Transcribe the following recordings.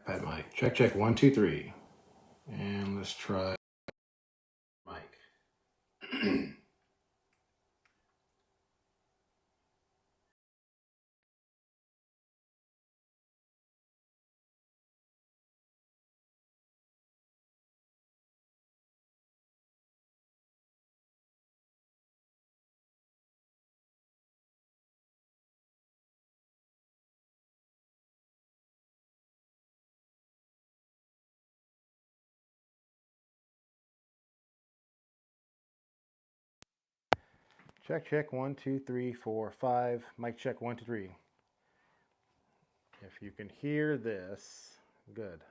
iPad mic. Check, check, 1, 2, 3. And let's try mic. Check, check, 1, 2, 3, 4, 5. Mic check, 1, 2, 3. If you can hear this, good.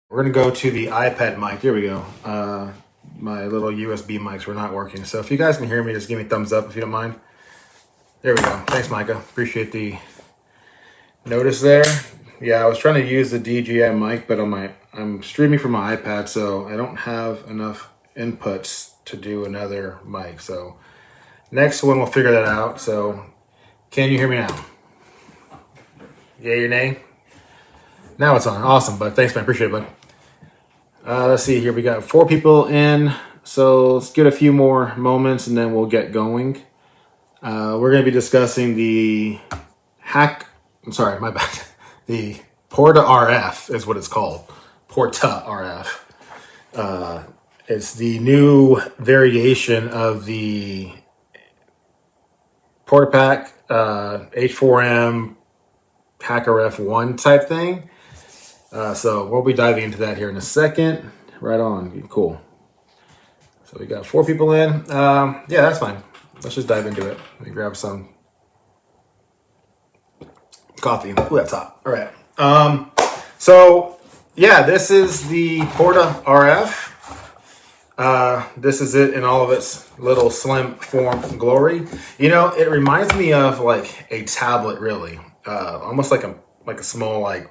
We're going to go to the iPad mic. Here we go. My little USB mics were not working. So if you guys can hear me, just give me a thumbs up if you don't mind. There we go. Thanks, Micah. Appreciate the notice there. Yeah, I was trying to use the DJI mic, but I'm streaming from my iPad, so I don't have enough inputs to do another mic. So next one, we'll figure that out. So can you hear me now? Yay or nay? Now it's on. Awesome, bud. Thanks, man. Appreciate it, bud. Let's see here. We got 4 people in, so let's get a few more moments and then we'll get going. We're going to be discussing the I'm sorry, my bad. The Porta RF is what it's called. Porta RF. It's the new variation of the PortaPack H4M Pack RF1 type thing. So we'll be diving into that here in a second. Right on. Cool. So we got 4 people in. Yeah, that's fine. Let's just dive into it. Let me grab some coffee. Ooh, that's hot. All right. So yeah, this is the Porta RF. This is it in all of its little slim form and glory. You know, it reminds me of like a tablet, really. Almost like a small like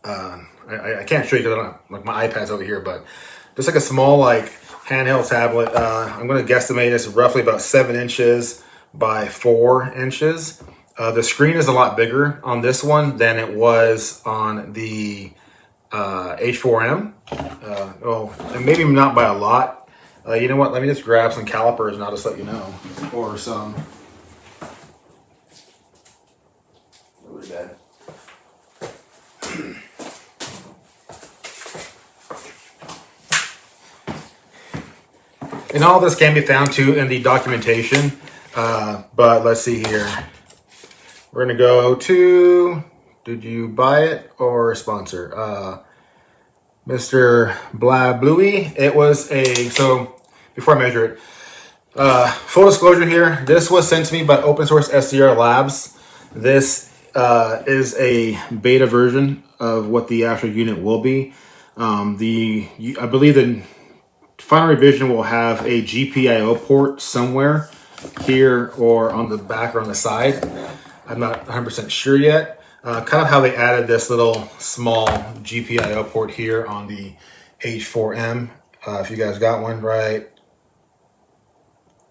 I can't show you because like my iPad's over here, but just like a small like handheld tablet. I'm going to guesstimate it's roughly about 7 inches by 4 inches. The screen is a lot bigger on this one than it was on the H4M. Oh, and maybe not by a lot. You know what? Let me just grab some calipers and I'll just let you know. Or some. Really bad. And all this can be found too in the documentation. But let's see here. We're going to go to, did you buy it or sponsor? Mr. Blab Bluey. It was so before I measure it, full disclosure here, this was sent to me by OpenSourceSDR Labs. This is a beta version of what the actual unit will be. I believe the final revision will have a GPIO port somewhere here or on the back or on the side. I'm not 100% sure yet. Kind of how they added this little small GPIO port here on the H4M. If you guys got one right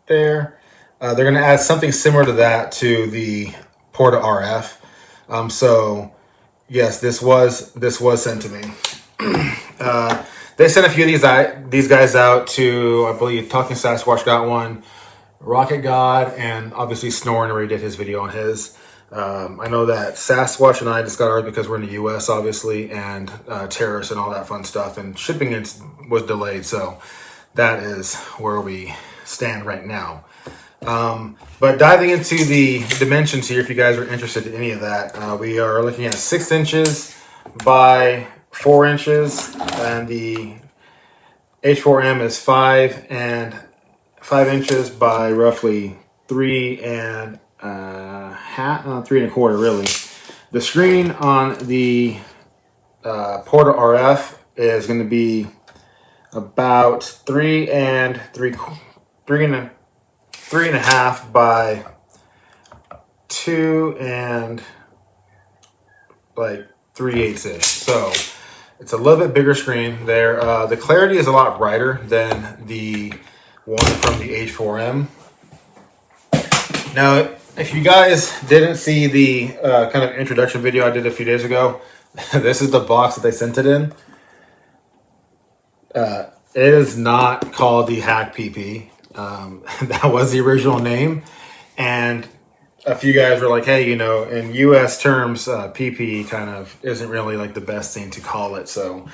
there. They're going to add something similar to that to the Porta RF. So yes, this was sent to me. They sent a few of these guys out to, I believe, Talking Sasquatch got one, Rocket God, and obviously Snoring already did his video on his. I know that Sasquatch and I just got ours because we're in the U.S., obviously, and tariffs and all that fun stuff, and shipping was delayed, so that is where we stand right now. But diving into the dimensions here, if you guys are interested in any of that, we are looking at 6 inches by 4 inches, and the H4M is 5 inches by roughly 3 and a half, 3 and a quarter, really. The screen on the Porta RF is going to be about 3 and a half by 2 and like 3/8 ish. So it's a little bit bigger screen there. The clarity is a lot brighter than the one from the H4M. Now, if you guys didn't see the kind of introduction video I did a few days ago, this is the box that they sent it in. It is not called the Hack PP. That was the original name. And a few guys were like, hey, in US terms, PP kind of isn't really like the best thing to call it. So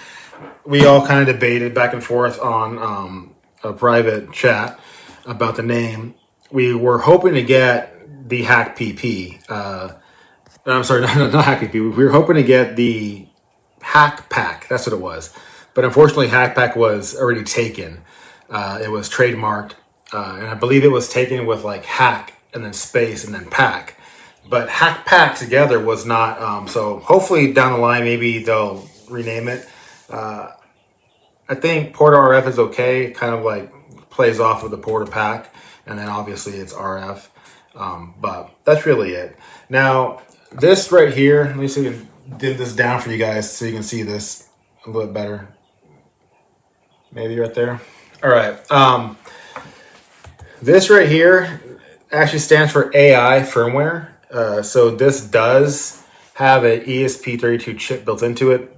we all kind of debated back and forth on a private chat about the name. We were hoping to get the Hack PP. I'm sorry, not Hack PP. We were hoping to get the Hack Pack. That's what it was. But unfortunately, Hack Pack was already taken. It was trademarked. And I believe it was taken with like hack and then space and then pack. But Hack Pack together was not. So hopefully down the line, maybe they'll rename it. I think Porta RF is okay. It kind of like plays off of the Porta Pack. And then obviously it's RF. But that's really it. Now, this right here, let me see if I can dim this down for you guys so you can see this a little bit better. Maybe right there. All right. This right here actually stands for AI firmware. So this does have an ESP32 chip built into it.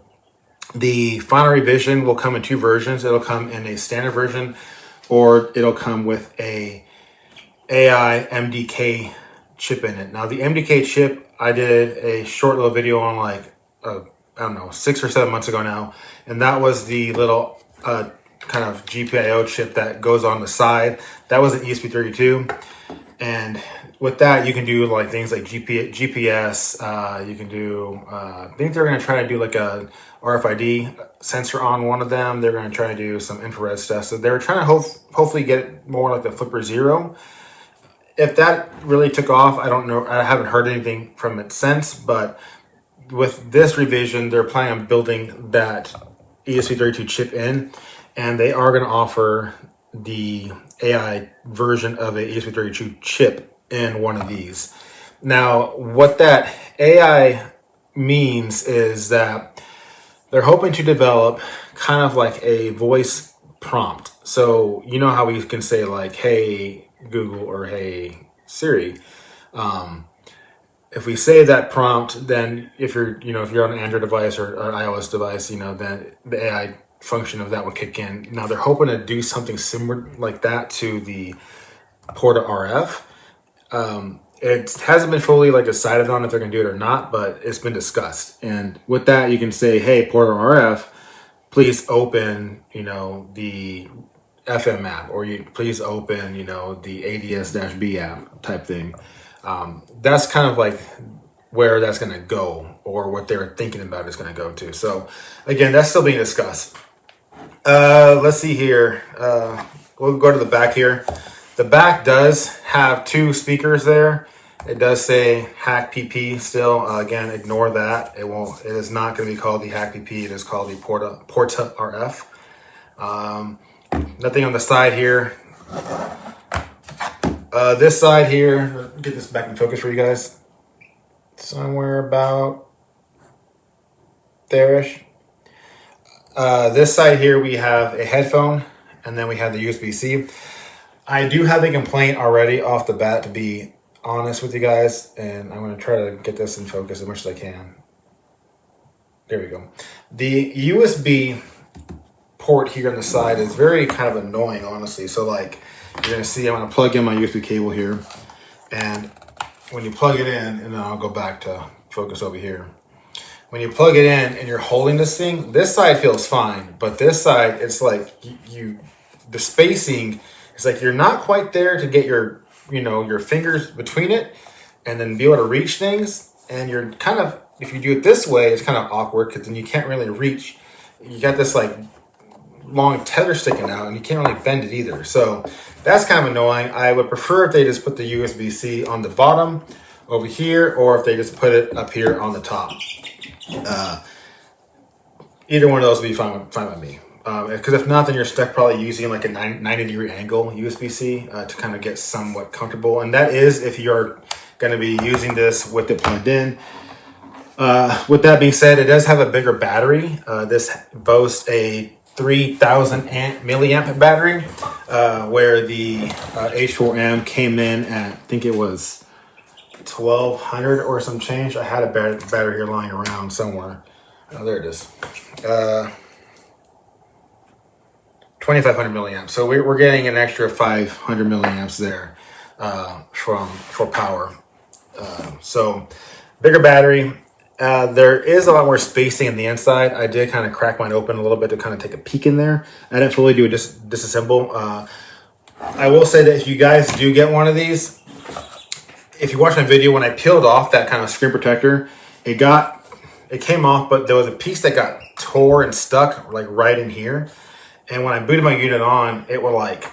The final revision will come in 2 versions. It'll come in a standard version, or it'll come with a AI MDK chip in it. Now the MDK chip, I did a short little video on like, I don't know, 6 or 7 months ago now. And that was the little kind of GPIO chip that goes on the side. That was an ESP32. And with that, you can do like things like GPS. You can do, I think they're going to try to do like a RFID sensor on one of them. They're going to try to do some infrared stuff. So they're trying to hopefully get it more like the Flipper Zero. If that really took off, I don't know. I haven't heard anything from it since, but with this revision, they're planning on building that ESP32 chip in, and they are going to offer the AI version of a ESP32 chip in one of these. Now, what that AI means is that they're hoping to develop kind of like a voice prompt. So you know how we can say like, "Hey Google" or "Hey Siri." If we say that prompt, then if you're if you're on an Android device or iOS device, then the AI function of that would kick in. Now they're hoping to do something similar like that to the Porta RF. It hasn't been fully like decided on if they're going to do it or not, but it's been discussed. And with that, you can say, "Hey, Porta RF, please open, the FM app, or you please open, the ADS-B app type thing." That's kind of like where that's going to go, or what they were thinking about is going to go to. So again, that's still being discussed. Let's see here. We'll go to the back here. The back does have two speakers there. It does say Hack PP still. Again, ignore that. It won't. It is not going to be called the Hack PP. It is called the Porta RF. Nothing on the side here. This side here. Get this back in focus for you guys. Somewhere about there-ish. This side here we have a headphone, and then we have the USB-C. I do have a complaint already off the bat, to be honest with you guys, and I'm going to try to get this in focus as much as I can. There we go. The USB port here on the side is very kind of annoying, honestly. So like, you're going to see I'm going to plug in my USB cable here, and when you plug it in, and then I'll go back to focus over here. When you plug it in and you're holding this thing, this side feels fine, but this side, it's like the spacing, it's like you're not quite there to get your fingers between it and then be able to reach things. And you're kind of, if you do it this way, it's kind of awkward because then you can't really reach. You got this like long tether sticking out and you can't really bend it either. So that's kind of annoying. I would prefer if they just put the USB-C on the bottom over here, or if they just put it up here on the top. Either one of those would be fine by me. Because if not, then you're stuck probably using like a 90-degree angle USB-C to kind of get somewhat comfortable. And that is if you're going to be using this with it plugged in. With that being said, it does have a bigger battery. This boasts a 3,000 milliamp battery, where the H4M came in at, I think it was 1,200 or some change. I had a battery here lying around somewhere. Oh, there it is. 2,500 milliamps. So we're getting an extra 500 milliamps there for power. So bigger battery. There is a lot more spacing in the inside. I did kind of crack mine open a little bit to kind of take a peek in there. I didn't fully do a disassemble. I will say that if you guys do get one of these, if you watch my video, when I peeled off that kind of screen protector, it came off, but there was a piece that got tore and stuck like right in here. And when I booted my unit on, it was like,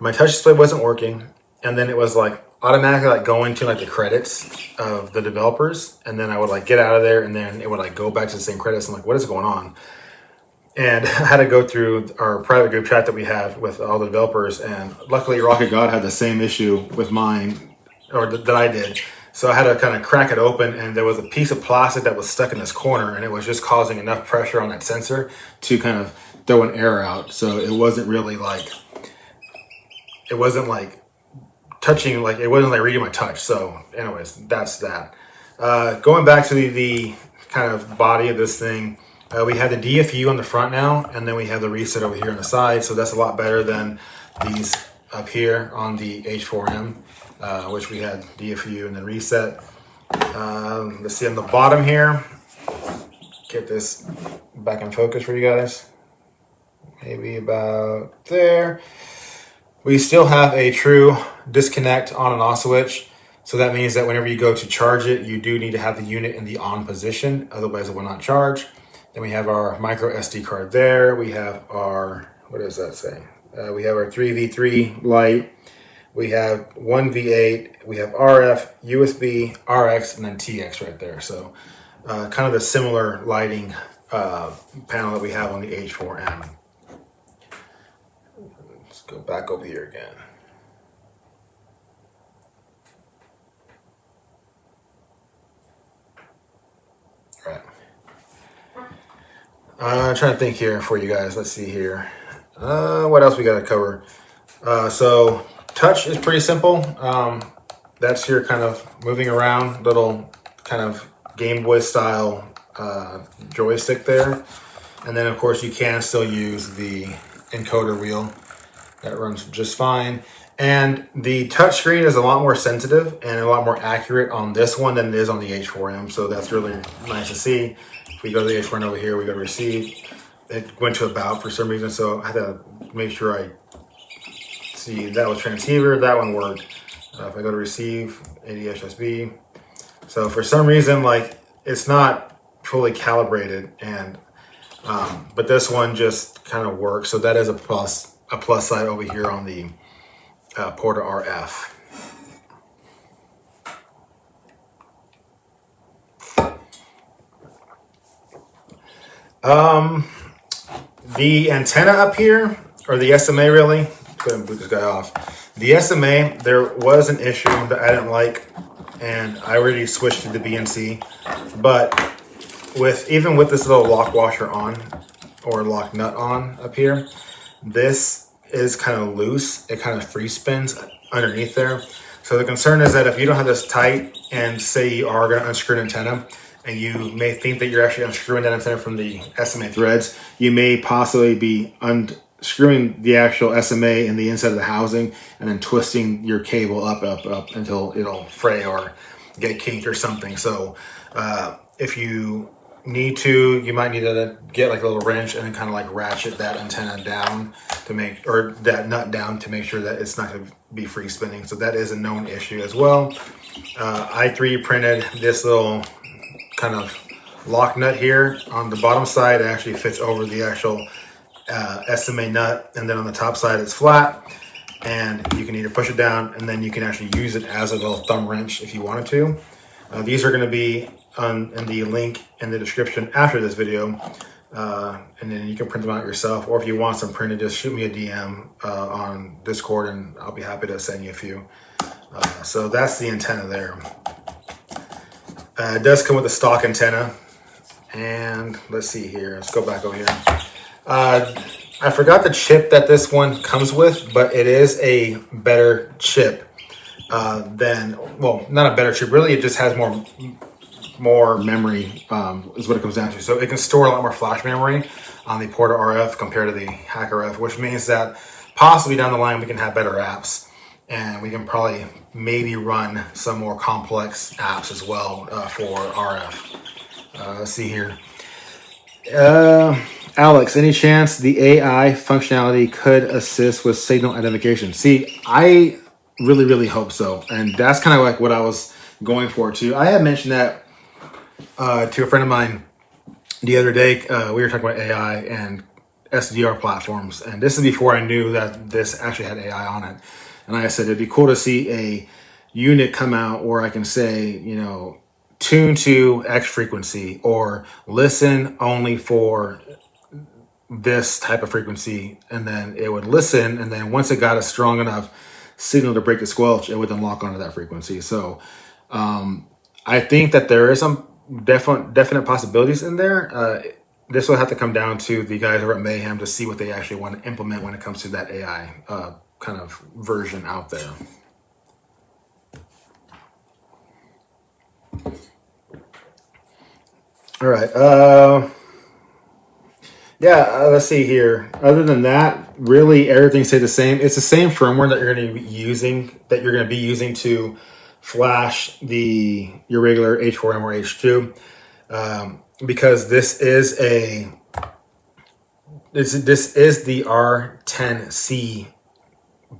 my touch display wasn't working. And then it was like automatically like going to like the credits of the developers. And then I would like get out of there, and then it would like go back to the same credits. I'm like, what is going on? And I had to go through our private group chat that we have with all the developers. And luckily Rocket God had the same issue with mine, or that I did. So I had to kind of crack it open, and there was a piece of plastic that was stuck in this corner, and it was just causing enough pressure on that sensor to kind of throw an error out. So it wasn't really like, it wasn't like touching, like it wasn't like reading my touch. So anyways, that's that. Going back to the kind of body of this thing, we have the DFU on the front now, and then we have the reset over here on the side. So that's a lot better than these up here on the H4M, which we had DFU and then reset. Let's see on the bottom here. Get this back in focus for you guys. Maybe about there. We still have a true disconnect on and off switch. So that means that whenever you go to charge it, you do need to have the unit in the on position. Otherwise it will not charge. Then we have our micro SD card there. We have our, what does that say? We have our 3V3 light. We have one V8. We have RF, USB, RX, and then TX right there. So kind of a similar lighting panel that we have on the H4M. Let's go back over here again. All right. I'm trying to think here for you guys. Let's see here. What else we got to cover? So touch is pretty simple. That's your kind of moving around little kind of Game Boy style joystick there. And then of course you can still use the encoder wheel. That runs just fine. And the touchscreen is a lot more sensitive and a lot more accurate on this one than it is on the H4M. So that's really nice to see. If we go to the H4M over here, we go to receive. It went to about for some reason, so I had to make sure I see that was transceiver. That one worked. If I go to receive, ADHSB. So for some reason, like it's not fully calibrated, and but this one just kind of works. So that is a plus side over here on the Porta RF. The antenna up here, or the SMA really, go ahead and boot this guy off. The SMA, there was an issue that I didn't like, and I already switched to the BNC, but even with this little lock washer on, or lock nut on up here, this is kind of loose. It kind of free spins underneath there. So the concern is that if you don't have this tight, and say you are going to unscrew an antenna, and you may think that you're actually unscrewing that antenna from the SMA threads, you may possibly be unscrewing the actual SMA in the inside of the housing and then twisting your cable up until it'll fray or get kinked or something. So if you need to, you might need to get like a little wrench and then kind of like ratchet that antenna down to make, or that nut down to make sure that it's not going to be free spinning. So that is a known issue as well. I 3D printed this little kind of lock nut here on the bottom side. It actually fits over the actual SMA nut, and then on the top side it's flat, and you can either push it down and then you can actually use it as a little thumb wrench if you wanted to. These are going to be in the link in the description after this video, and then you can print them out yourself, or if you want some printed, just shoot me a DM on Discord and I'll be happy to send you a few. So that's the antenna there. It does come with a stock antenna, and let's see here. Let's go back over here. I forgot the chip that this one comes with, but it is a better chip than, well, not a better chip. Really, it just has more memory is what it comes down to. So it can store a lot more flash memory on the Porta RF compared to the HackRF, which means that possibly down the line we can have better apps. And we can probably maybe run some more complex apps as well for RF. Let's see here. Alex, any chance the AI functionality could assist with signal identification? See, I really, really hope so. And that's kind of like what I was going for too. I had mentioned that to a friend of mine the other day. We were talking about AI and SDR platforms. And this is before I knew that this actually had AI on it. And like I said, it'd be cool to see a unit come out where I can say, you know, tune to X frequency or listen only for this type of frequency. And then it would listen. And then once it got a strong enough signal to break the squelch, it would then lock onto that frequency. So I think that there is some definite possibilities in there. This will have to come down to the guys over at Mayhem to see what they actually want to implement when it comes to that AI kind of version out there. All right. Let's see here. Other than that, really everything stays the same. It's the same firmware that you're going to be using to flash your regular H4M or H2, because this is the R10C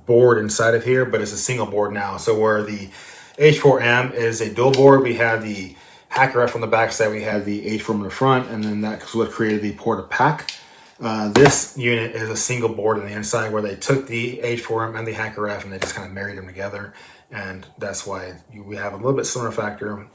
board inside of here, but it's a single board now. So where the H4M is a dual board, we have the HackRF on the back side, we have the H4M in the front, and then that's what created the Porta Pack. This unit is a single board on the inside where they took the H4M and the HackRF and they just kind of married them together, and that's why we have a little bit similar factor,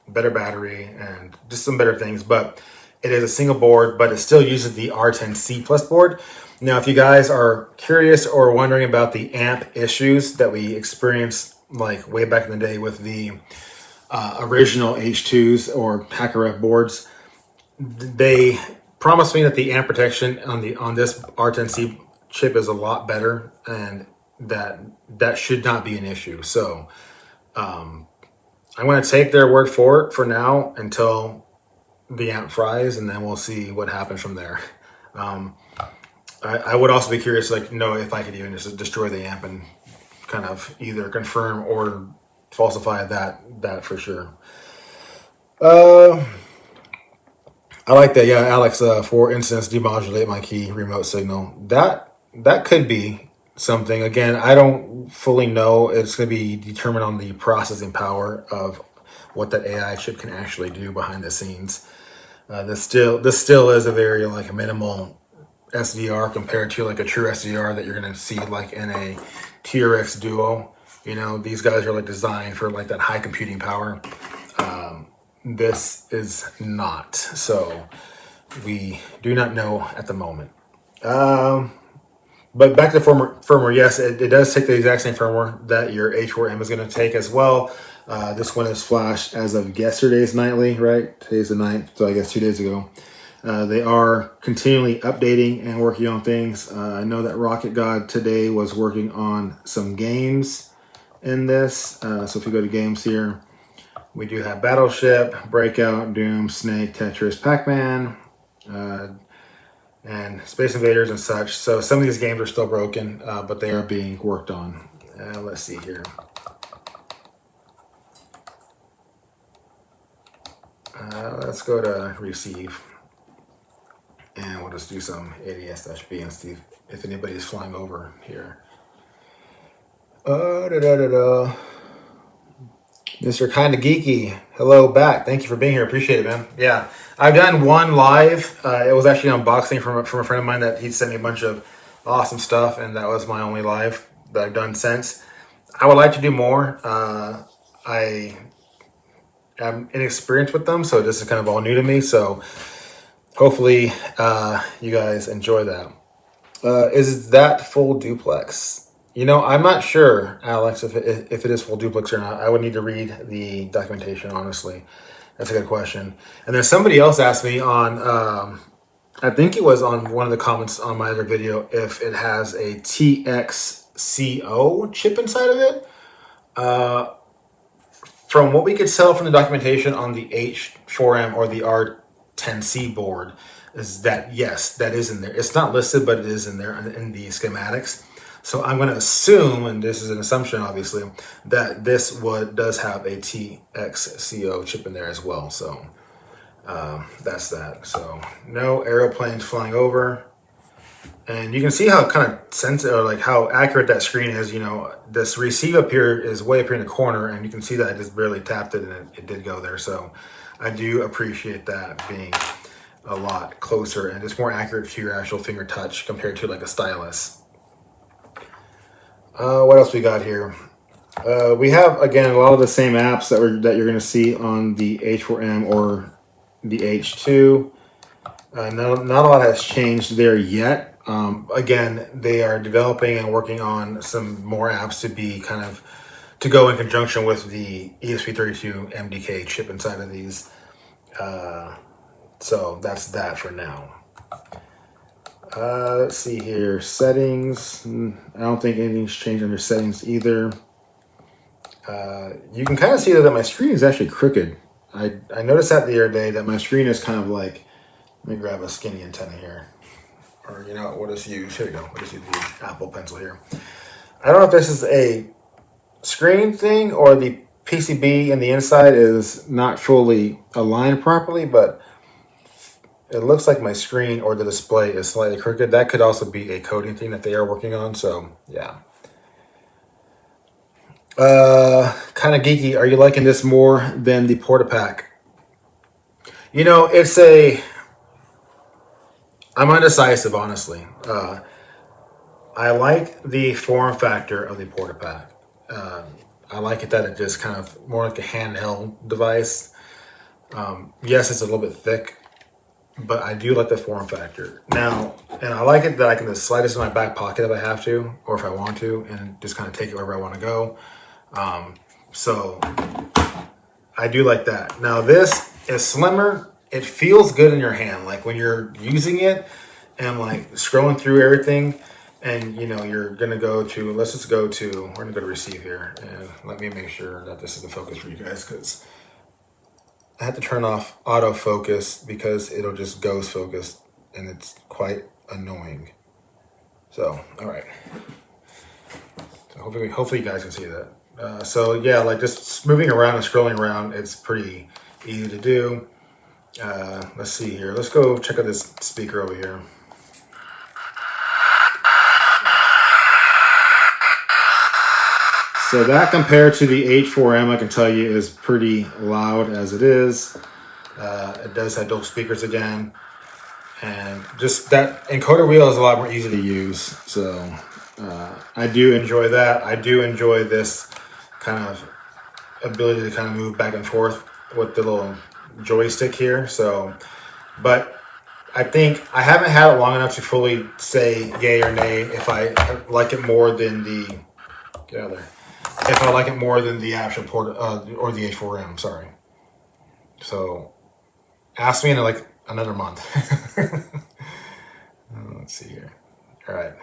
better battery, and just some better things. But it is a single board, but it still uses the R10C plus board. Now, if you guys are curious or wondering about the amp issues that we experienced like way back in the day with the original H2s or HackRF boards, they promised me that the amp protection on this R10C chip is a lot better, and that should not be an issue. So I'm going to take their word for it for now until the amp fries, and then we'll see what happens from there. I would also be curious, like, know if I could even just destroy the amp and kind of either confirm or falsify that for sure. I like that. Yeah, Alex, for instance, demodulate my key remote signal. That could be something. Again, I don't fully know. It's going to be determined on the processing power of what that AI chip can actually do behind the scenes. This still is a very like minimal SDR compared to like a true SDR that you're going to see like in a TRX Duo. You know, these guys are like designed for like that high computing power. This is not. So we do not know at the moment. But back to the firmware, yes, it does take the exact same firmware that your H4M is going to take as well. This one is flashed as of yesterday's nightly, right? Today's the 9th, so I guess 2 days ago. They are continually updating and working on things. I know that Rocket God today was working on some games in this. So if you go to games here, we do have Battleship, Breakout, Doom, Snake, Tetris, Pac-Man, and Space Invaders and such. So some of these games are still broken, but they are being worked on. Let's see here. Let's go to receive. And we'll just do some ADS-B and see if anybody's flying over here. Mr. Kinda Geeky, hello back. Thank you for being here. Appreciate it, man. Yeah, I've done one live. It was actually an unboxing from a friend of mine that he sent me a bunch of awesome stuff, and that was my only live that I've done since. I would like to do more. I am inexperienced with them, so this is kind of all new to me. So hopefully you guys enjoy that. Is that full duplex? You know, I'm not sure, Alex, if it is full duplex or not. I would need to read the documentation, honestly. That's a good question. And then somebody else asked me on, I think it was on one of the comments on my other video, if it has a TXCO chip inside of it. From what we could tell from the documentation on the H4M or the R10C board, is that yes, that is in there. It's not listed, but it is in there in the schematics. So I'm going to assume, and this is an assumption obviously, that this does have a TXCO chip in there as well. So that's that. So no aeroplanes flying over. And you can see how kind of sensitive, or like how accurate that screen is. You know, this receive up here is way up here in the corner, and you can see that I just barely tapped it and it did go there. So I do appreciate that being a lot closer and just more accurate to your actual finger touch compared to like a stylus. What else we got here? We have, again, a lot of the same apps that you're going to see on the H4M or the H2. Not a lot has changed there yet. Again, they are developing and working on some more apps to go in conjunction with the ESP32 MDK chip inside of these. So that's that for now. Let's see here. Settings. I don't think anything's changed under settings either. You can kind of see that my screen is actually crooked. I noticed that the other day that my screen is kind of like, let me grab a skinny antenna here. Or, you know, we'll just use, here we go. We'll just use the Apple Pencil here. I don't know if this is a screen thing or the PCB in the inside is not fully aligned properly, but it looks like my screen or the display is slightly crooked. That could also be a coding thing that they are working on. So, yeah. Kind of geeky. Are you liking this more than the PortaPack? You know, I'm undecisive, honestly. I like the form factor of the PortaPack. I like it that it just kind of more like a handheld device. Yes, it's a little bit thick, but I do like the form factor. Now, and I like it that I can just slide this in my back pocket if I have to, or if I want to, and just kind of take it wherever I want to go. So I do like that. Now this is slimmer it feels good in your hand. Like when you're using it and like scrolling through everything, and you know you're gonna go to, let's just go to, we're gonna go to receive here, and let me make sure that this is the focus for you guys, because I have to turn off autofocus because it'll just ghost focus, and it's quite annoying. So, all right. So hopefully you guys can see that. So yeah, like just moving around and scrolling around, it's pretty easy to do. Let's see here. Let's go check out this speaker over here. So that compared to the H4M, I can tell you is pretty loud as it is. It does have dual speakers again. And just that encoder wheel is a lot more easy to use. So I do enjoy that. I do enjoy this kind of ability to kind of move back and forth with the little joystick here. So, but I think I haven't had it long enough to fully say yay or nay if I like it more than the, get out of there. If I like it more than the actual port or the H4M, sorry. So ask me in like another month. Let's see here. All right.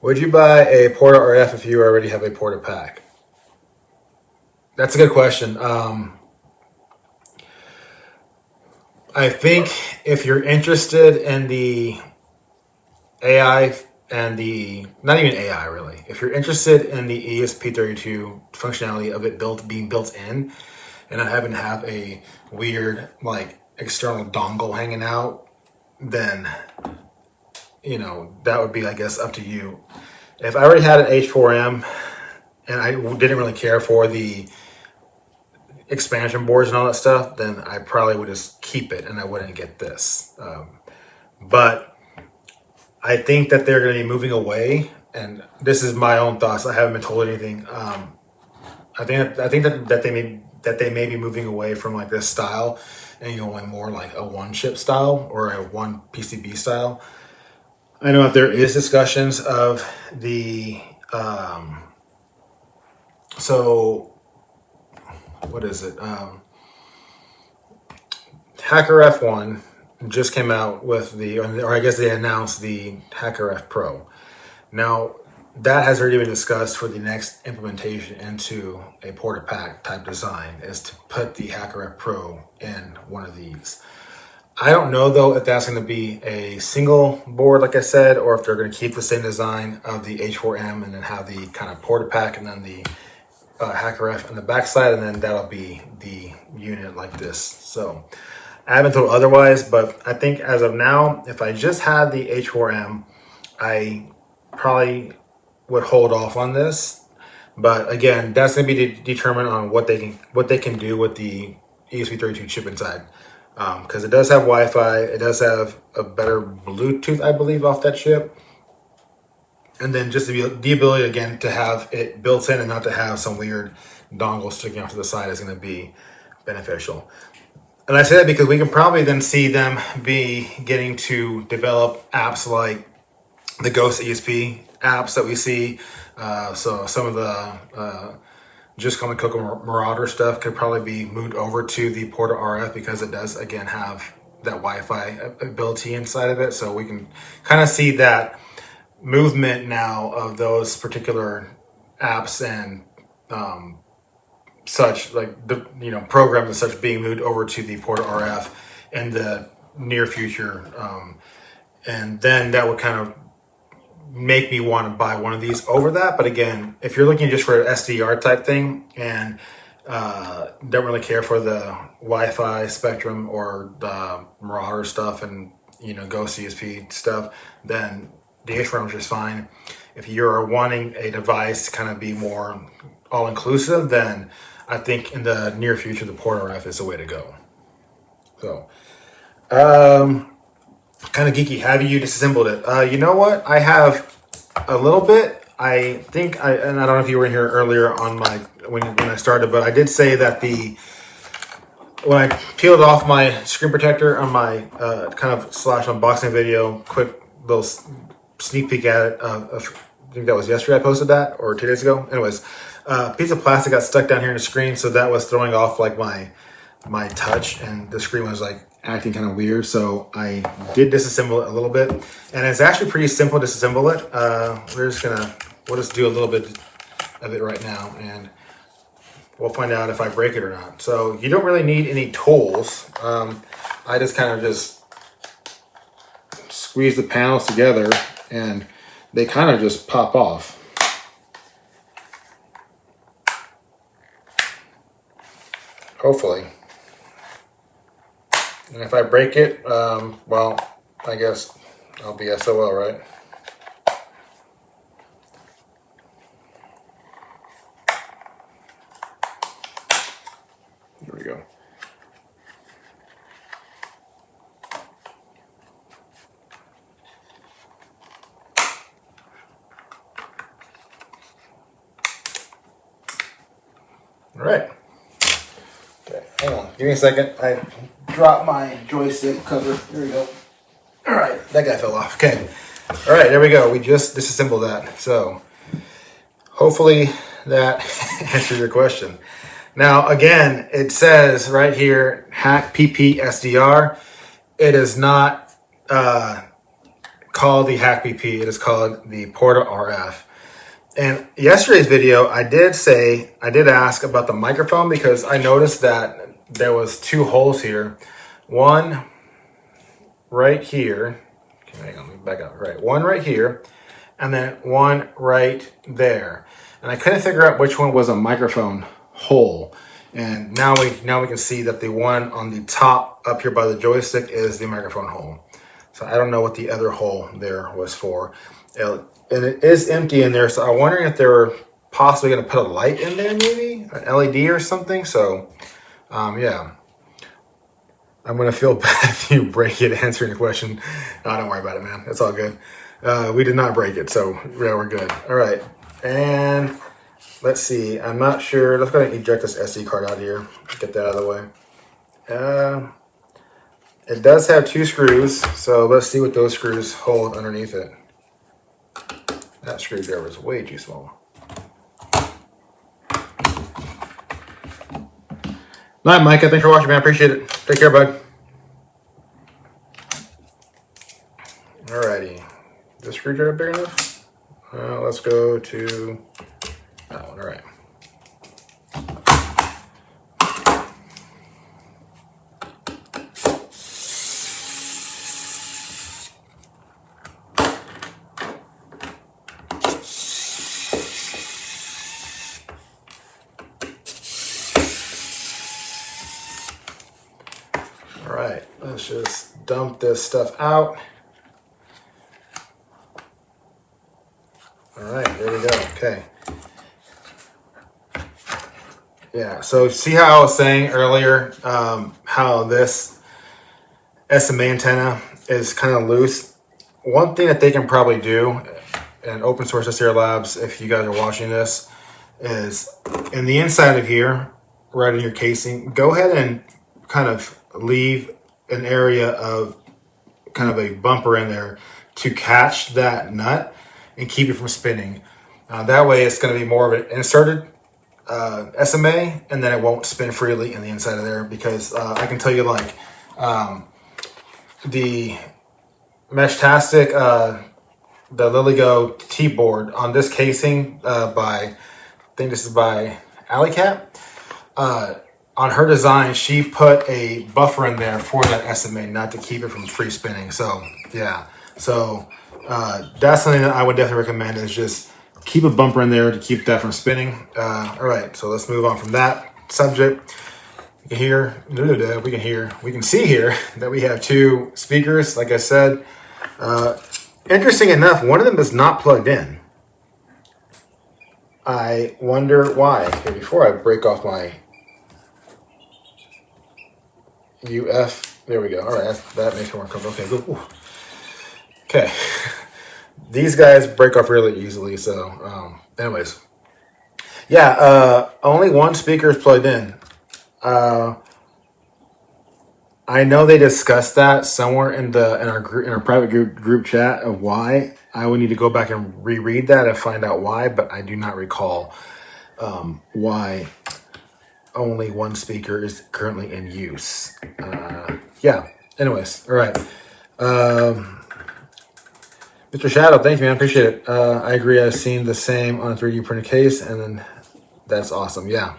Would you buy a Porta RF if you already have a Porta pack? That's a good question. I think if you're interested in the AI and the, not even AI really, if you're interested in the ESP32 functionality of it being built in and not having to have a weird like external dongle hanging out, then you know that would be, I guess, up to you. If I already had an H4M and I didn't really care for the expansion boards and all that stuff, then I probably would just keep it and I wouldn't get this. But I think that they're going to be moving away, and this is my own thoughts. I haven't been told anything. I think that they may be moving away from like this style and going more like a one chip style or a one PCB style. I know that there is discussions of the so what is it? Hacker F1 just came out with the, or I guess they announced the Hacker F Pro. Now, that has already been discussed for the next implementation into a Porta pack type design, is to put the Hacker F Pro in one of these. I don't know though if that's going to be a single board, like I said, or if they're going to keep the same design of the H4M and then have the kind of Porta pack and then the Hacker F on the backside, and then that'll be the unit like this. So I haven't told otherwise, but I think as of now, if I just had the H4M, I probably would hold off on this. But again, that's going to be determined on what they can do with the ESP32 chip inside. Because it does have Wi-Fi, it does have a better Bluetooth, I believe, off that chip. And then just the ability, again, to have it built in and not to have some weird dongle sticking off to the side is going to be beneficial. And I say that because we can probably then see them be getting to develop apps like the Ghost ESP apps that we see. So some of the Just Call Me Coco Marauder stuff could probably be moved over to the Porta RF because it does, again, have that Wi-Fi ability inside of it. So we can kind of see that movement now of those particular apps and such, like the programs and such, being moved over to the Porta RF in the near future, and then that would kind of make me want to buy one of these over that. But again, if you're looking just for an SDR type thing and don't really care for the Wi-Fi spectrum or the Marauder stuff and Go CSP stuff, then the H4M is fine. If you're wanting a device to kind of be more all-inclusive, then I think in the near future the PortaRF is the way to go. So, kind of geeky. Have you disassembled it? You know what? I have a little bit. I think and I don't know if you were in here earlier on my when I started, but I did say that when I peeled off my screen protector on my kind of slash unboxing video, quick little sneak peek at it. I think that was yesterday I posted that, or 2 days ago. Anyways, a piece of plastic got stuck down here in the screen, so that was throwing off like my my touch, and the screen was like acting kind of weird. So I did disassemble it a little bit, and it's actually pretty simple to disassemble it. We'll just do a little bit of it right now, and we'll find out if I break it or not. So you don't really need any tools. I just kind of just squeeze the panels together, and they kind of just pop off. Hopefully. And if I break it, well, I guess I'll be SOL, right? Here we go. All right. Okay, hang on. Give me a second. I dropped my joystick cover. Here we go. All right, that guy fell off. Okay. All right, there we go. We just disassembled that. So hopefully that answers your question. Now, again, it says right here, hack PP SDR. It is not called the hack PP. It is called the Porta RF. And yesterday's video, I did ask about the microphone, because I noticed that there was two holes here. One right here. Okay, hang on, let me back up. Right, one right here, and then one right there. And I couldn't figure out which one was a microphone hole. And now we can see that the one on the top up here by the joystick is the microphone hole. So I don't know what the other hole there was for. And it is empty in there, so I'm wondering if they were possibly going to put a light in there, maybe an LED or something. So yeah, I'm going to feel bad if you break it answering your question. No, don't worry about it, man. It's all good. We did not break it, so yeah, we're good. All right, and let's see. I'm not sure. Let's go ahead and eject this SD card out of here. Get that out of the way. It does have two screws, so let's see what those screws hold underneath it. That screwdriver is way too small. Night, Micah. Thanks for watching, man. I appreciate it. Take care, bud. Alrighty. Is the screwdriver big enough? Let's go to that one. All right. All right, let's just dump this stuff out. All right, there we go. Okay. Yeah, so see how I was saying earlier how this SMA antenna is kind of loose? One thing that they can probably do, and OpenSourceSDR Labs, if you guys are watching this, is in the inside of here, right in your casing, go ahead and kind of leave an area of kind of a bumper in there to catch that nut and keep it from spinning. That way it's going to be more of an inserted SMA, and then it won't spin freely in the inside of there, because I can tell you, like, the Meshtastic, the LilyGo T-board on this casing I think this is by Alleycat, on her design, she put a buffer in there for that SMA, not to keep it from free spinning. So yeah, so that's something that I would definitely recommend, is just keep a bumper in there to keep that from spinning. All right, so let's move on from that subject. We can see here that we have two speakers. Like I said, interesting enough, one of them is not plugged in. I wonder why. Okay, before I break off my UF, there we go. All right, that makes it more comfortable. Okay, good. Ooh. Okay, these guys break off really easily. So, anyways, yeah, only one speaker is plugged in. I know they discussed that somewhere in our private group chat of why. I would need to go back and reread that and find out why, but I do not recall why only one speaker is currently in use. Yeah. Anyways, all right. Mr. Shadow, thanks, man. Appreciate it. I agree. I've seen the same on a 3D printed case, and then that's awesome. Yeah.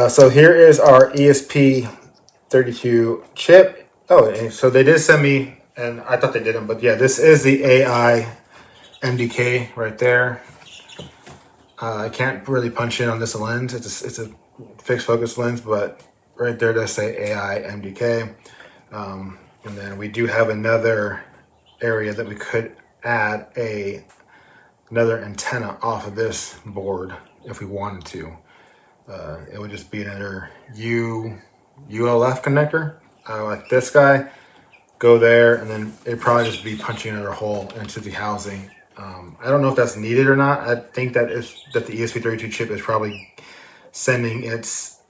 So here is our ESP32 chip. Oh, and so they did send me, and I thought they didn't, but yeah, this is the AI MDK right there. I can't really punch in on this lens. It's a fixed focus lens, but right there does say AI MDK. And then we do have another area that we could add another antenna off of this board if we wanted to. It would just be another ULF connector, like this guy. Go there, and then it'd probably just be punching another hole into the housing. I don't know if that's needed or not. I think that the ESP32 chip is probably sending its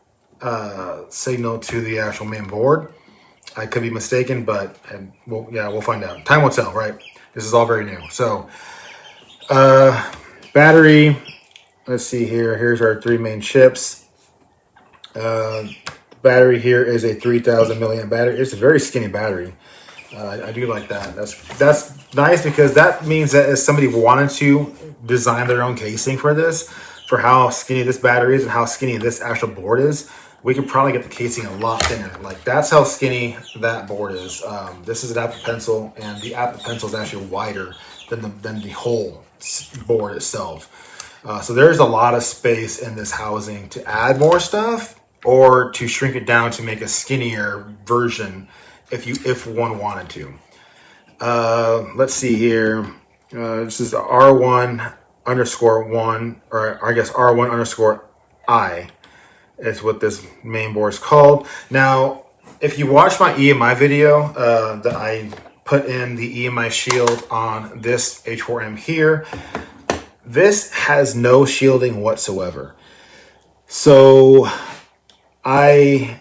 signal to the actual main board. I could be mistaken, but we'll find out. Time will tell, right? This is all very new. So, battery. Let's see here. Here's our three main chips. Battery here is a 3,000 milliamp battery. It's a very skinny battery. I do like that. That's nice because that means that if somebody wanted to design their own casing for this, for how skinny this battery is and how skinny this actual board is, we could probably get the casing a lot thinner. Like that's how skinny that board is. This is an Apple Pencil, and the Apple Pencil is actually wider than the whole board itself. So there's a lot of space in this housing to add more stuff or to shrink it down to make a skinnier version if one wanted to. Let's see here. This is R1 underscore 1, or I guess R1 underscore I is what this main board is called. Now, if you watch my EMI video that I put in the EMI shield on this H4M here, this has no shielding whatsoever. So I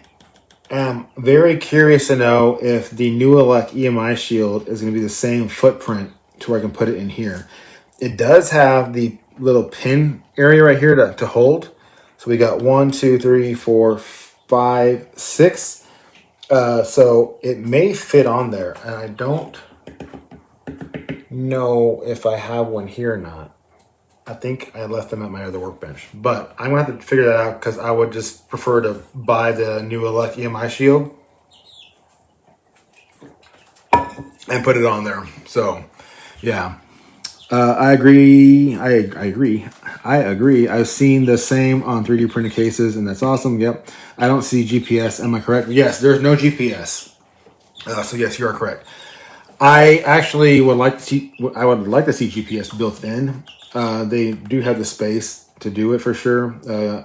am very curious to know if the New Elect EMI shield is going to be the same footprint to where I can put it in here. It does have the little pin area right here to hold. So we got 1, 2, 3, 4, 5, 6. So it may fit on there. And I don't know if I have one here or not. I think I left them at my other workbench, but I'm gonna have to figure that out because I would just prefer to buy the New Elect EMI shield and put it on there. So, yeah, I agree. I agree. I've seen the same on 3D printed cases, and that's awesome. Yep. I don't see GPS. Am I correct? Yes, there's no GPS. So yes, you are correct. I actually would like to see. I would like to see GPS built in. They do have the space to do it for sure.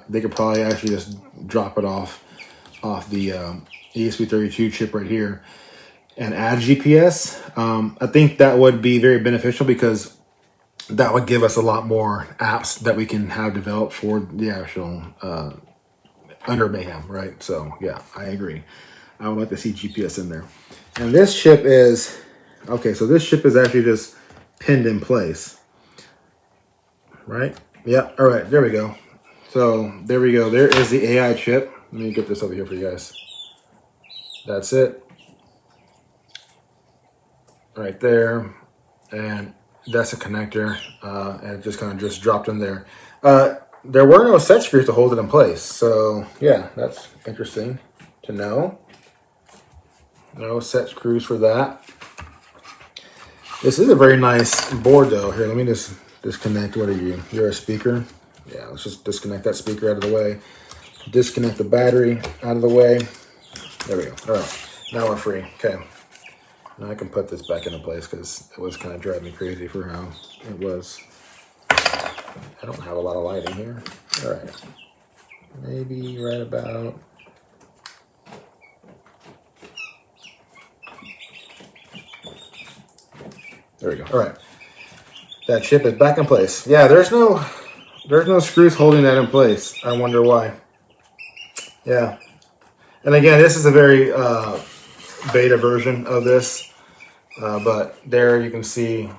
They could probably actually just drop it off the ESP32 chip right here and add GPS. I think that would be very beneficial because that would give us a lot more apps that we can have developed for the actual under Mayhem, right? So yeah, I agree. I would like to see GPS in there. And this chip is okay. So this chip is actually just pinned in place. Right? Yeah. All right. There we go. So there we go. There is the AI chip. Let me get this over here for you guys. That's it. Right there. And that's a connector. And it just kind of just dropped in there. There were no set screws to hold it in place. So yeah, that's interesting to know. No set screws for that. This is a very nice board though. Here, let me just disconnect. What are you? You're a speaker? Yeah, let's just disconnect that speaker out of the way. Disconnect the battery out of the way. There we go. All right, now we're free. Okay, now I can put this back into place because it was kind of driving me crazy for how it was. I don't have a lot of lighting here. All right, maybe right about. There we go. All right. That chip is back in place. Yeah, there's no screws holding that in place. I wonder why. Yeah. And again, this is a very beta version of this. But there you can see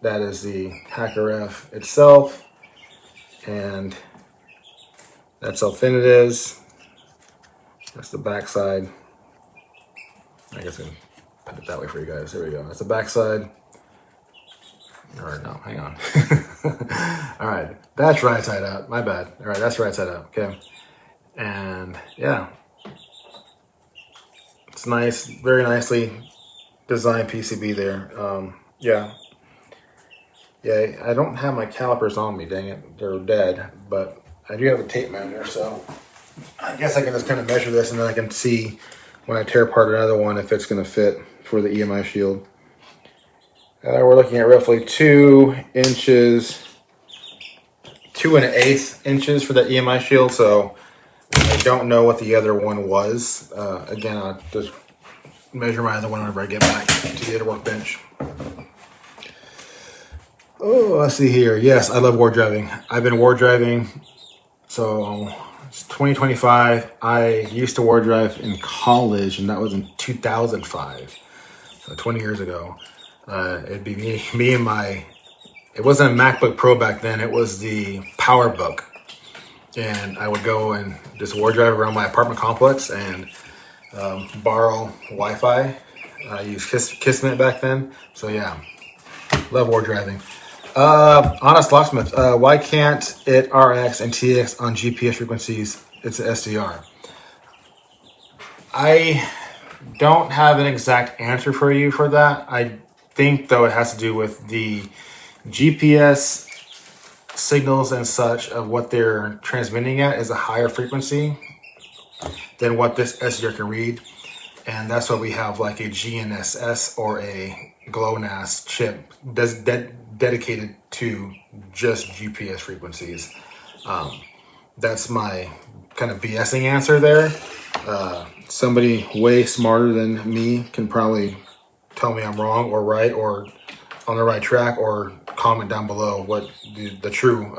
that is the Hacker F itself. And That's how thin it is. That's the back side. I guess I can put it that way for you guys. There we go. That's the back side. Or no, hang on. All right, that's right side up. My bad. All right, that's right side up. Okay, and yeah, it's nice, very nicely designed PCB there. Yeah, I don't have my calipers on me. Dang it, they're dead. But I do have a tape measure, so I guess I can just kind of measure this, and then I can see when I tear apart another one if it's going to fit for the EMI shield. We're looking at roughly 2 inches, 2 1/8 inches for the EMI shield. So I don't know what the other one was. Again, I'll just measure my other one whenever I get back to the other workbench. Oh, let's see here. Yes, I love ward driving. I've been ward driving. So it's 2025. I used to ward drive in college, and that was in 2005. So 20 years ago. It'd be me and my, it wasn't a MacBook Pro back then, it was the PowerBook. And I would go and just ward drive around my apartment complex and borrow Wi-Fi. I used Kismet back then. So yeah, love ward driving. Honest Locksmith, why can't it RX and TX on GPS frequencies? It's an SDR. I don't have an exact answer for you for that. I think though it has to do with the GPS signals and such of what they're transmitting at is a higher frequency than what this SDR can read. And that's why we have like a GNSS or a GLONASS chip dedicated to just GPS frequencies. That's my kind of BSing answer there. Somebody way smarter than me can probably tell me I'm wrong or right or on the right track, or comment down below what the true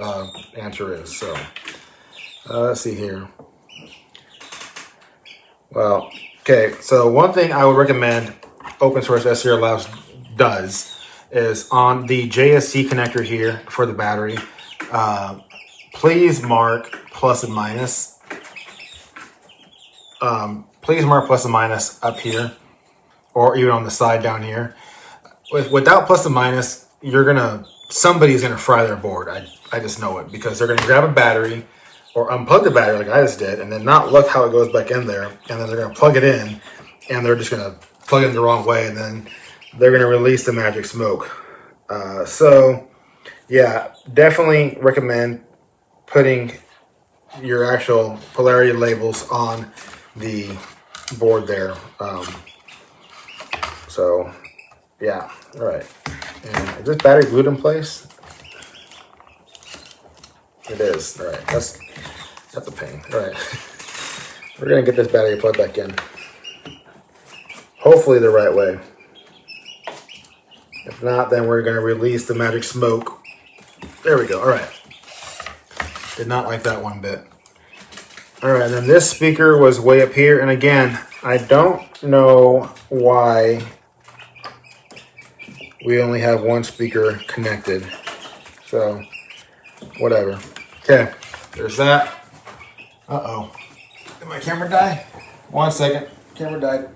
answer is. So let's see here. Well, okay, so one thing I would recommend OpenSourceSDR Labs does is on the JSC connector here for the battery, please mark plus and minus. Please mark plus and minus up here, or even on the side down here. Without plus and minus, somebody's gonna fry their board. I just know it, because they're gonna grab a battery or unplug the battery like I just did, and then not look how it goes back in there, and then they're gonna plug it in, and they're just gonna plug it in the wrong way, and then they're gonna release the magic smoke. So yeah, definitely recommend putting your actual polarity labels on the board there. So yeah, all right. And is this battery glued in place? It is. All right, that's a pain. All right, we're gonna get this battery plugged back in. Hopefully the right way. If not, then we're gonna release the magic smoke. There we go. All right. Did not like that one bit. All right, and then this speaker was way up here, and again, I don't know why we only have one speaker connected. So, whatever. Okay, there's that. Uh-oh. Did my camera die? 1 second. Camera died.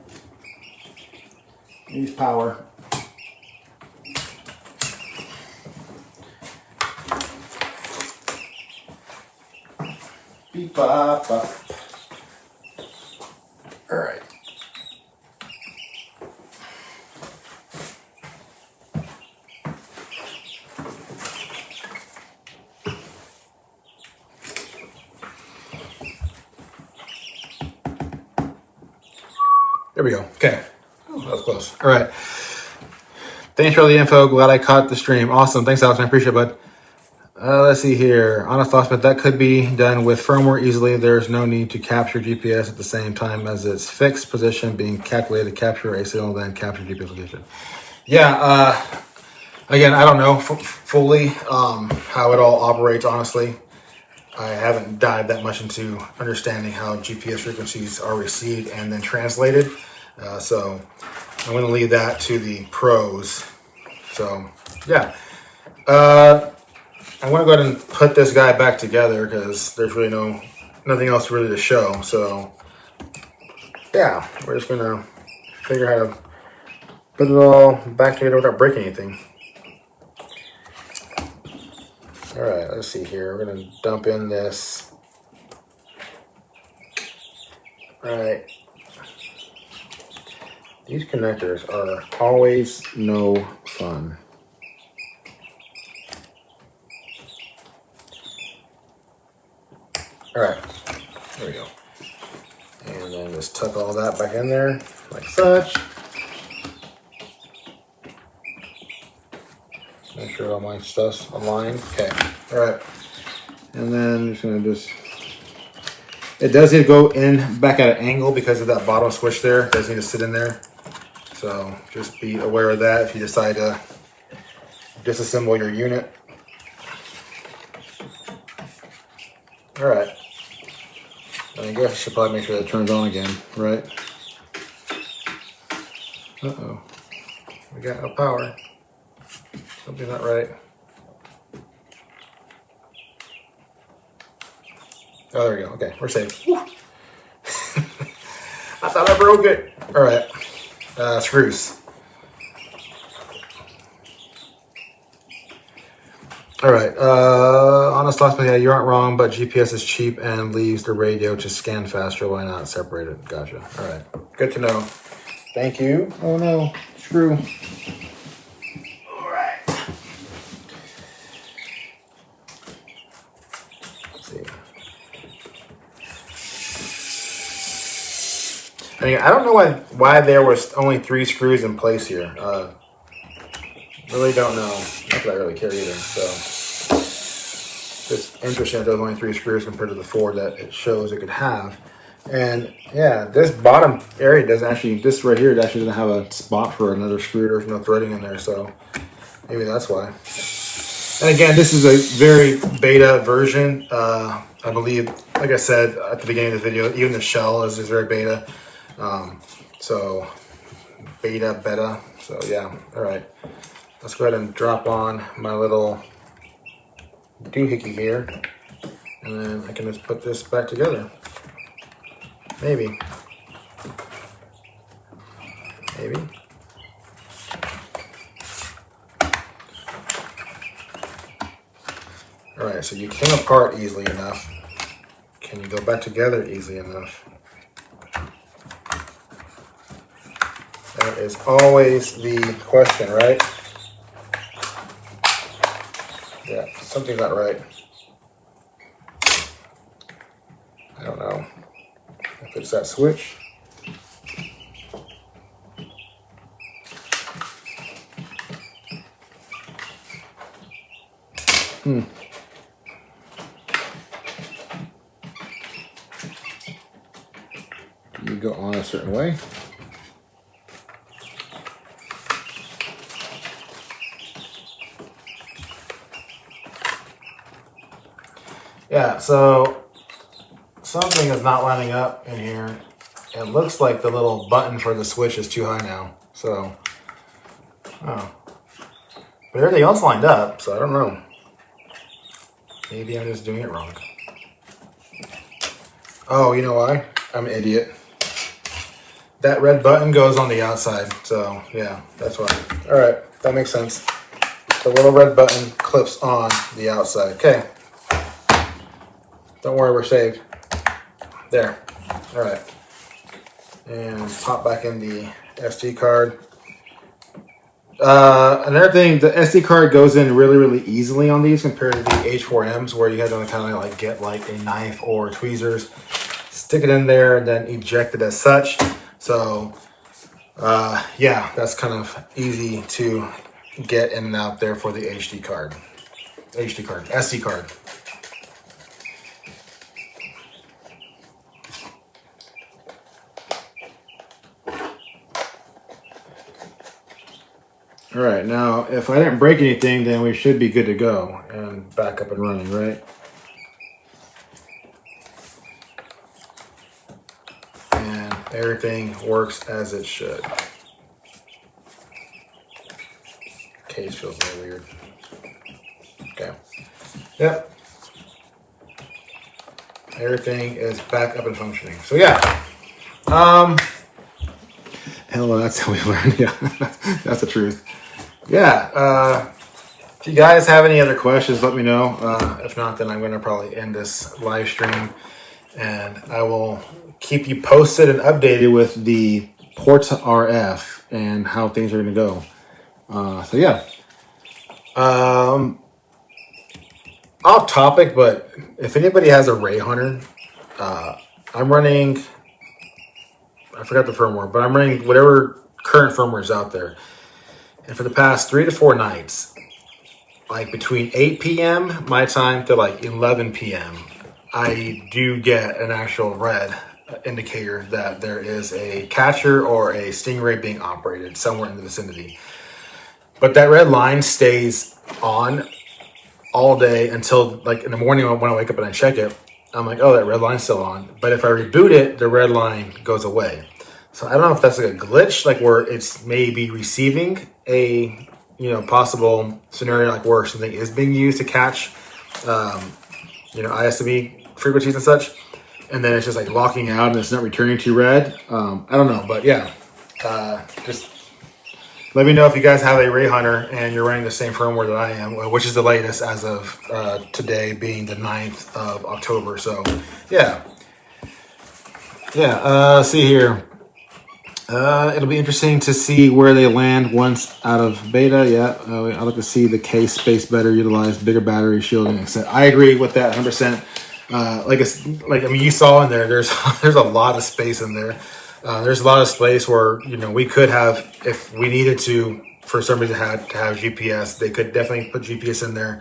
Needs power. Beep bop bop. All right. There we go. Okay. Oh, that was close. All right. Thanks for all the info. Glad I caught the stream. Awesome. Thanks, Alex. I appreciate it, bud. Let's see here. Honest thoughts, but that could be done with firmware easily. There's no need to capture GPS at the same time as its fixed position being calculated to capture a signal, then capture GPS position. Yeah. Again, I don't know fully how it all operates, honestly. I haven't dived that much into understanding how GPS frequencies are received and then translated. So I'm going to leave that to the pros. So, yeah. I'm going to go ahead and put this guy back together because there's really no nothing else really to show. So yeah, we're just gonna figure out how to put it all back together without breaking anything. All right, let's see here. We're gonna dump in this. All right. These connectors are always no fun. All right, there we go. And then just tuck all that back in there like such. Make sure all my stuff's aligned. Okay, all right. And then just gonna it does need to go in back at an angle because of that bottom switch there. It does need to sit in there. So just be aware of that if you decide to disassemble your unit. All right. I guess I should probably make sure that it turns on again, right? Uh-oh. We got no power. Something's not right. Oh, there we go. Okay, we're safe. Woo. I thought I broke it. All right. Screws. All right. Honest thoughts, but yeah, you aren't wrong, but GPS is cheap and leaves the radio to scan faster. Why not separate it? Gotcha. All right. Good to know. Thank you. Oh no, screw. All right. Let's see. I don't know why there was only 3 screws in place here. Really don't know. Not that I really care either. So it's interesting that there's only 3 screws compared to the 4 that it shows it could have. And yeah, this bottom area doesn't actually, this right here, it actually doesn't have a spot for another screw. There's no threading in there, so maybe that's why. And again, this is a very beta version. I believe, like I said at the beginning of the video, even the shell is very beta. So beta. So yeah, all right. Let's go ahead and drop on my little doohickey here. And then I can just put this back together. Maybe. All right, so you came apart easily enough. Can you go back together easily enough? That is always the question, right? Yeah, something's not right. I don't know if it's that switch. You go on a certain way. Yeah, so something is not lining up in here. It looks like the little button for the switch is too high now. So, oh. But everything else lined up, so I don't know. Maybe I'm just doing it wrong. Oh, you know why? I'm an idiot. That red button goes on the outside, so yeah, that's why. All right, that makes sense. The little red button clips on the outside. Okay. Don't worry, we're saved. There. All right. And pop back in the SD card. Another thing, the SD card goes in really easily on these compared to the H4Ms, where you have to kind of like get like a knife or tweezers, stick it in there, and then eject it as such. So, yeah, that's kind of easy to get in and out there for the SD card. SD card. All right, now if I didn't break anything, then we should be good to go and back up and running, right? And everything works as it should. Case feels a little weird. Okay. Yep. Everything is back up and functioning. So yeah. Hello, that's how we learn. Yeah, that's the truth. Yeah. If you guys have any other questions, let me know. If not, then I'm going to probably end this live stream, and I will keep you posted and updated with the Porta RF and how things are going to go. So yeah. Off topic, but if anybody has a Ray Hunter, I'm running, I forgot the firmware, but I'm running whatever current firmware is out there. And for the past 3 to 4 nights, like between 8 p.m. my time to like 11 p.m., I do get an actual red indicator that there is a catcher or a stingray being operated somewhere in the vicinity. But that red line stays on all day until like in the morning when I wake up and I check it. I'm like, oh, that red line's still on. But if I reboot it, the red line goes away. So I don't know if that's like a glitch, like where it's maybe receiving a possible scenario like where something is being used to catch ISME frequencies and such, and then it's just like locking out and it's not returning to red. I don't know, but yeah, just let me know if you guys have a Ray Hunter and you're running the same firmware that I am, which is the latest as of today being the 9th of October. So yeah. See here. It'll be interesting to see where they land once out of beta. Yeah, I'd like to see the case space better utilized, bigger battery shielding, etc. I agree with that 100%. You saw in there, there's a lot of space in there. There's a lot of space where we could have, if we needed to, for some reason, to have GPS. They could definitely put GPS in there.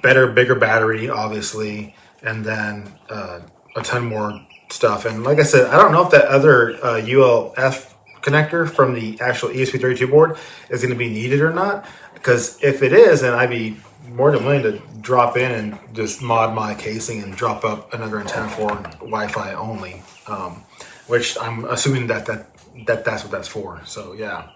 Bigger battery, obviously, and then a ton more stuff. And like I said, I don't know if that other ULF connector from the actual ESP32 board is going to be needed or not. Because if it is, then I'd be more than willing to drop in and just mod my casing and drop up another antenna for Wi-Fi only, which I'm assuming that's what that's for. So yeah.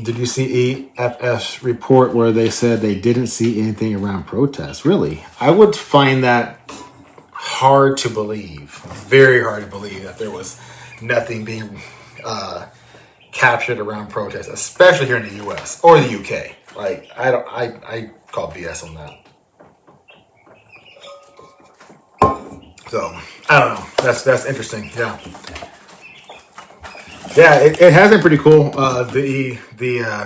Did you see EFF's report where they said they didn't see anything around protests? Really? I would find that hard to believe, very hard to believe that there was nothing being captured around protests, especially here in the US or the UK. Like, I call BS on that. So, I don't know. That's interesting. Yeah. Yeah, it has been pretty cool. The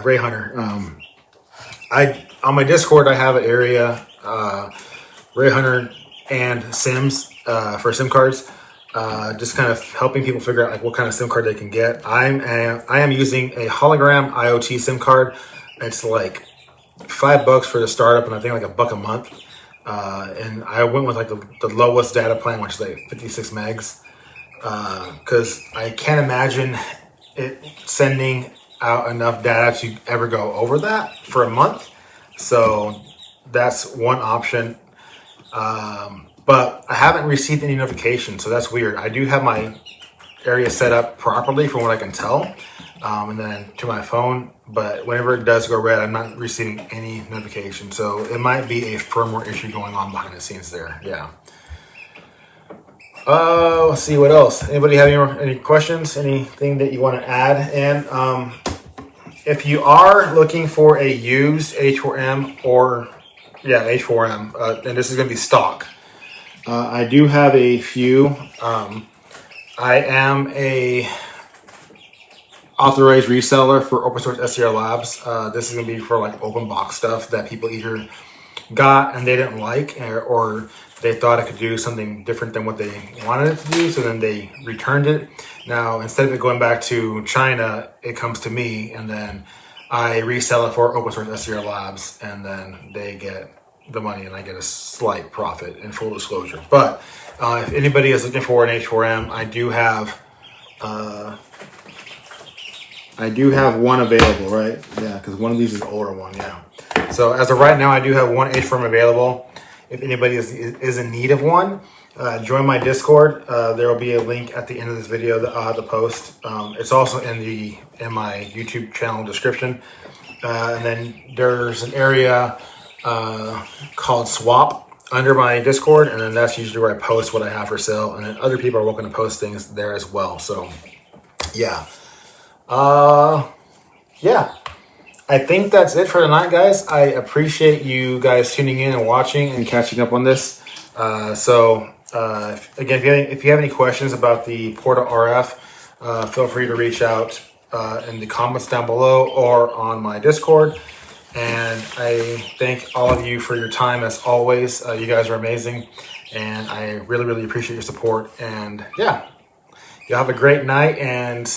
Ray Hunter. On my Discord I have an area Ray Hunter and Sims for SIM cards. Just kind of helping people figure out like what kind of SIM card they can get. I am using a hologram IoT SIM card. It's like $5 for the startup, and I think like $1 a month. And I went with like the lowest data plan, which is like 56 megs. Because I can't imagine it sending out enough data to ever go over that for a month. So that's one option. But I haven't received any notifications, so that's weird. I do have my area set up properly from what I can tell, and then to my phone, but whenever it does go red, I'm not receiving any notification. So it might be a firmware issue going on behind the scenes there. Yeah. Let's see what else. Anybody have any questions? Anything that you want to add? And if you are looking for a used H4M H4M, and this is going to be stock. I do have a few. I am a authorized reseller for OpenSourceSDR Labs. This is going to be for like open box stuff that people either got and they didn't like, or they thought it could do something different than what they wanted it to do, so then they returned it. Now, instead of it going back to China, it comes to me, and then I resell it for OpenSourceSDR Labs, and then they get the money, and I get a slight profit in full disclosure. But if anybody is looking for an H4M, I do have one available, right? Yeah, because one of these is an older one, yeah. So as of right now, I do have one H4M available. If anybody is in need of one, join my Discord. There will be a link at the end of this video that I'll have to post. It's also in my YouTube channel description. And then there's an area called Swap under my Discord, and then that's usually where I post what I have for sale, and then other people are welcome to post things there as well. So yeah. Yeah, I think that's it for tonight, guys. I appreciate you guys tuning in and watching and catching up on this. Again, if you have any questions about the Porta RF, feel free to reach out in the comments down below or on my Discord. And I thank all of you for your time as always. You guys are amazing, and I really, really appreciate your support. And yeah, y'all have a great night, and